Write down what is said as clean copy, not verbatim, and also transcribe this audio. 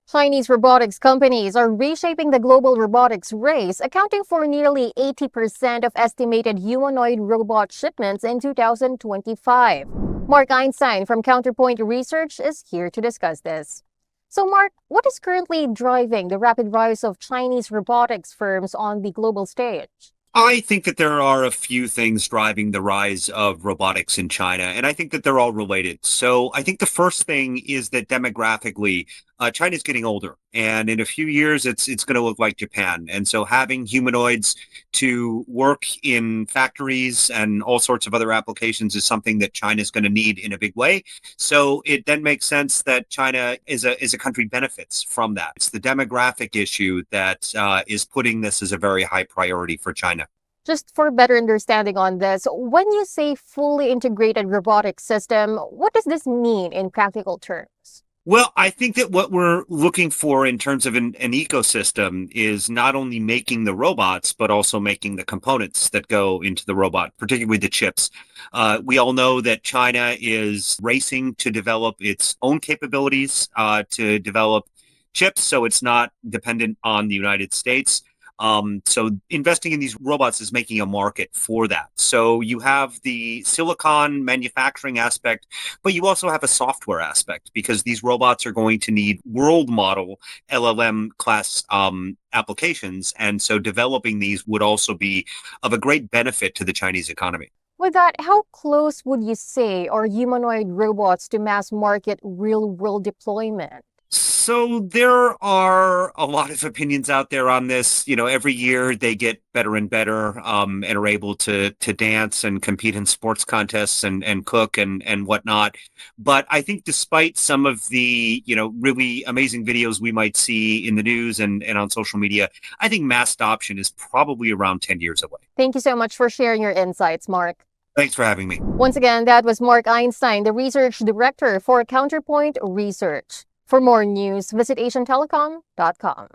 Chinese robotics companies are reshaping the global robotics race, accounting for nearly 80% of estimated humanoid robot shipments in 2025. Mark Einstein from Counterpoint Research is here to discuss this. So, Mark, what is currently driving the rapid rise of Chinese robotics firms on the global stage? I think that there are a few things driving the rise of robotics in China, and I think that they're all related. So I think the first thing is that demographically, China's getting older, and in a few years, it's going to look like Japan. And so having humanoids to work in factories and all sorts of other applications is something that China's going to need in a big way. So it then makes sense that China is a country benefits from that. It's the demographic issue that is putting this as a very high priority for China. Just for better understanding on this, when you say fully integrated robotic system, what does this mean in practical terms? Well, I think that what we're looking for in terms of an ecosystem is not only making the robots, but also making the components that go into the robot, particularly the chips. We all know that China is racing to develop its own capabilities, to develop chips, so it's not dependent on the United States. So investing in these robots is making a market for that. So you have the silicon manufacturing aspect, but you also have a software aspect because these robots are going to need world model LLM class applications. And so developing these would also be of a great benefit to the Chinese economy. With that, how close would you say are humanoid robots to mass market real world deployment? So there are a lot of opinions out there on this. You know, every year they get better and better, and are able to dance and compete in sports contests and cook and whatnot. But I think despite some of the, really amazing videos we might see in the news and on social media, I think mass adoption is probably around 10 years away. Thank you so much for sharing your insights, Mark. Thanks for having me. Once again, that was Mark Einstein, the research director for Counterpoint Research. For more news, visit asiantelecom.com.